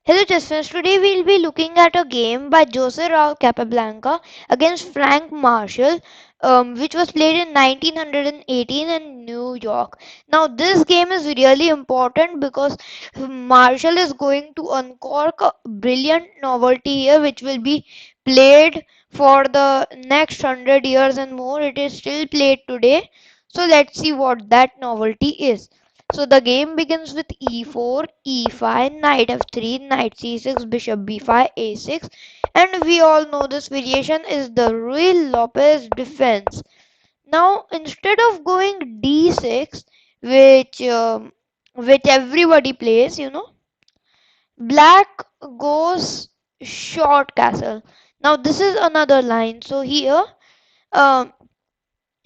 Hello Chessers, today we'll be looking at a game by Jose Raul Capablanca against Frank Marshall, which was played in 1918 in New York. Now this game is really important because Marshall is going to uncork a brilliant novelty here which will be played for the next 100 years and more. It is still played today. So let's see what that novelty is. So the game begins with e4, e5, knight f3, knight c6, bishop b5, a6, and we all know this variation is the Ruy Lopez defense. Now instead of going d6, which everybody plays, black goes short castle. Now this is another line. So here, um,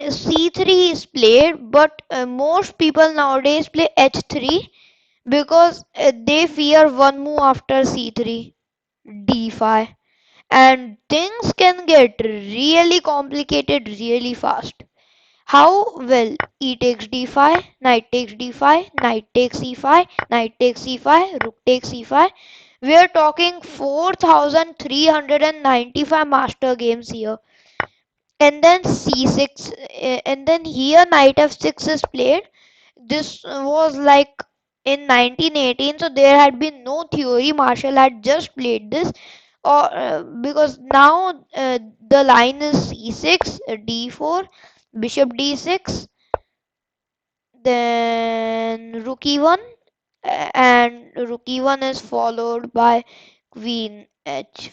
c3 is played, but most people nowadays play h3 because they fear one move after c3, d5, and things can get really complicated really fast. How? Well, e takes d5, knight takes d5, knight takes e5, knight takes e5, rook takes e5. We are talking 4395 master games here. And then c6, and then here knight f6 is played. This was like in 1918, so there had been no theory. Marshall had just played this, or because now the line is c6, d4, bishop d6, then rook e1, and rook e1 is followed by queen h.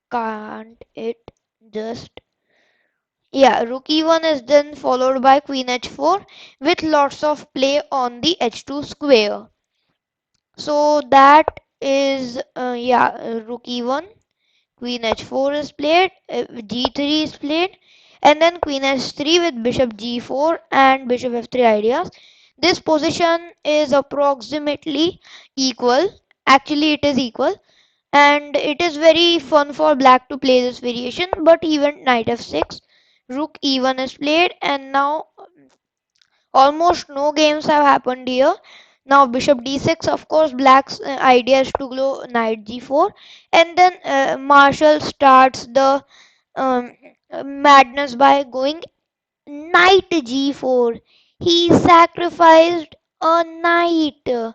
Can't it just Yeah, rook e1 is then followed by queen h4 with lots of play on the h2 square. So that is, rook e1, queen h4 is played, g3 is played, and then queen h3 with bishop g4 and bishop f3 ideas. This position is approximately equal. Actually, it is equal, and it is very fun for black to play this variation. But even knight f6, rook e1 is played, and now almost no games have happened here. Now bishop d6, of course, black's idea is to go knight g4, and then Marshall starts the um, madness by going knight g4. He sacrificed a knight.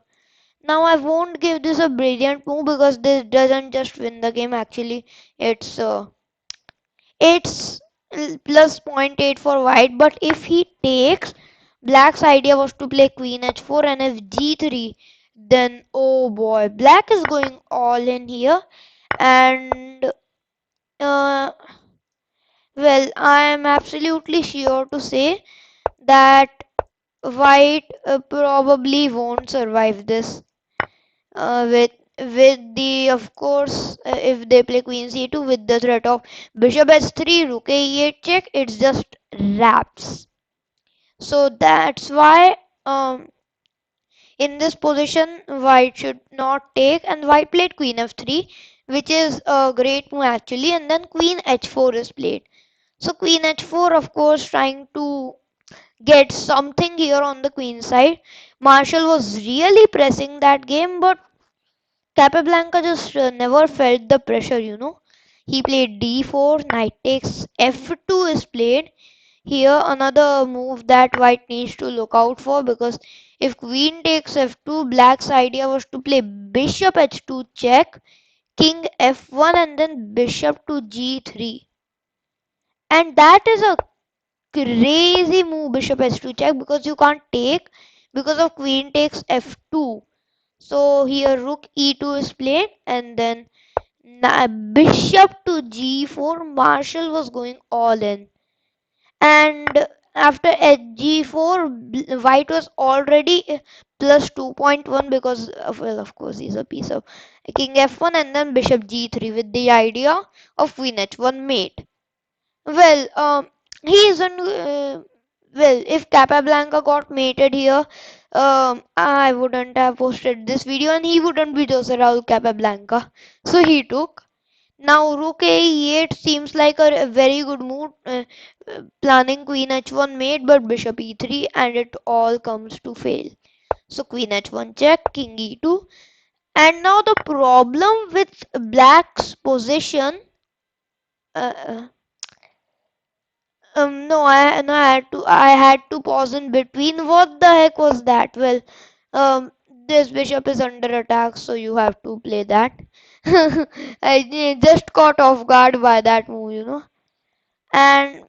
Now I won't give this a brilliant move because this doesn't just win the game. Actually, it's uh, it's plus zero point 0.8 for white. But if he takes, black's idea was to play queen h4, and if g3, then oh boy, black is going all in here. And uh, well, I am absolutely sure to say that white probably won't survive this. With the, of course, if they play queen c2 with the threat of bishop h3, rook e8 check, it's just wraps. So that's why, in this position white should not take, and white played queen f3, which is a great move actually, and then queen h4 is played. So queen h4, of course, trying to get something here on the queen side. Marshall was really pressing that game, but Capablanca just never felt the pressure. He played d4, knight takes f2 is played. Here another move that white needs to look out for, because if queen takes f2, black's idea was to play bishop h2 check, king f1, and then bishop to g3. And that is a crazy move, bishop h2 check, because you can't take because of queen takes f2. So here rook e2 is played, and then bishop to g4. Marshall was going all in, and after g4, white was already plus 2.1 because well, of course, he's a piece of king f1, and then bishop g3 with the idea of queen h1 mate. Well, he isn't. Well, if Capablanca got mated here, I wouldn't have posted this video, and he wouldn't be Jose Raul Capablanca. So he took. Now rook e8 seems like a very good move, planning queen h1 mate, but bishop e3, and it all comes to fail. So queen h1 check, king e2, And now the problem with black's position. Uh, no, I had to pause in between. What the heck was that? Well, um, this bishop is under attack, so you have to play that. I just caught off guard by that move. And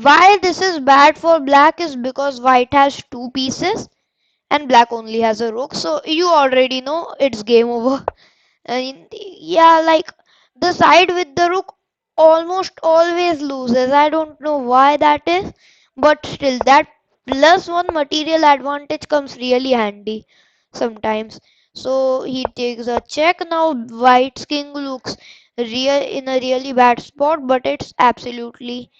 why this is bad for black is because white has two pieces and black only has a rook. So you already know it's game over. Yeah, like the side with the rook almost always loses. I don't know why that is, but still, that plus one material advantage comes really handy sometimes. So he takes a check. Now White's king looks in a really bad spot, but it's absolutely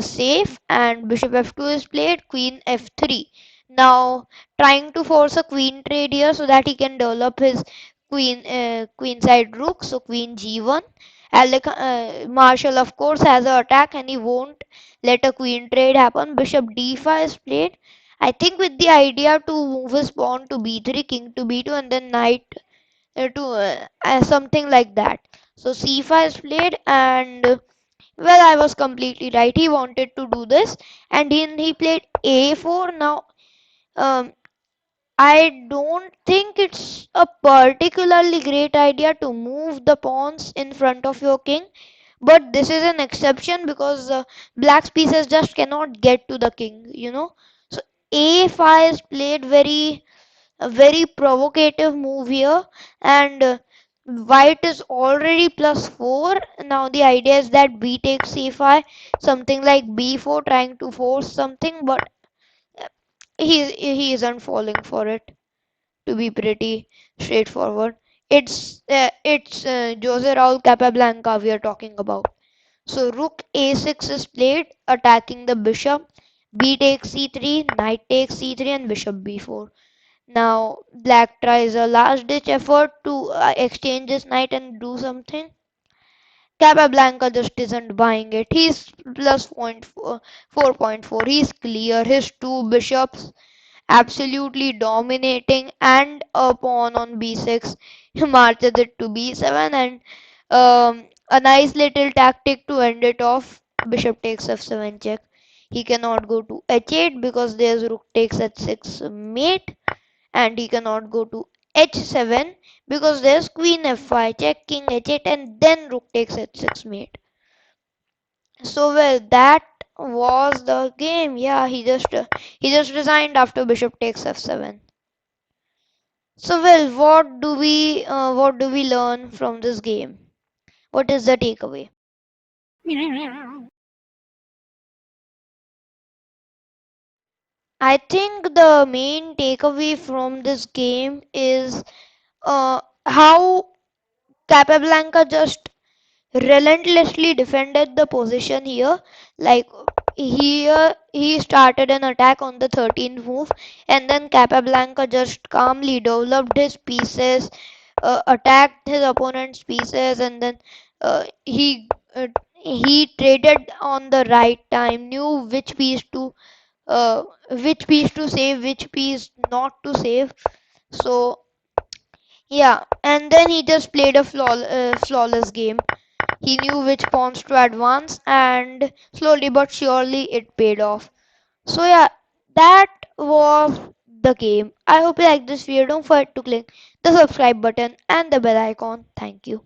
safe, and bishop f2 is played, queen f3. Now trying to force a queen trade here so that he can develop his queenside rook. So queen g1. Marshall of course has an attack and he won't let a queen trade happen. Bishop d5 is played. I think with the idea to move his pawn to b3, king to b2, and then knight to something like that. So c5 is played, and well, I was completely right. He wanted to do this, and then he played a4. Now, um, I don't think it's a particularly great idea to move the pawns in front of your king, but this is an exception because black's pieces just cannot get to the king. So a5 is played, a very provocative move here, and white is already plus 4. Now the idea is that b takes c5, something like b4, trying to force something, but uh, he isn't falling for it, to be pretty straightforward. It's Jose Raul Capablanca we are talking about. So rook a6 is played, attacking the bishop. B takes c3, knight takes c3, and bishop b4. Now black tries a last ditch effort to exchange his knight and do something. Capablanca just isn't buying it. He's plus 4.4. He's clear. His two bishops absolutely dominating, and a pawn on b6. He marches it to b7, and a nice little tactic to end it off. Bishop takes f7 check. He cannot go to h8 because there's rook takes h6 mate, and he cannot go to h7 because there's queen f5 check, king h8, and then rook takes h6 mate. So well, that was the game. Yeah, he just resigned after bishop takes f7. So well, what do we learn from this game? What is the takeaway? I think the main takeaway from this game is how Capablanca just relentlessly defended the position here. Like here, he started an attack on the 13th move, and then Capablanca just calmly developed his pieces, attacked his opponent's pieces, and then he traded on the right time, knew uh, which piece to save, which piece not to save. So yeah, and then he just played a flawless game. He knew which pawns to advance, and slowly but surely it paid off. So yeah, that was the game. I hope you like this video. Don't forget to click the subscribe button and the bell icon. Thank you.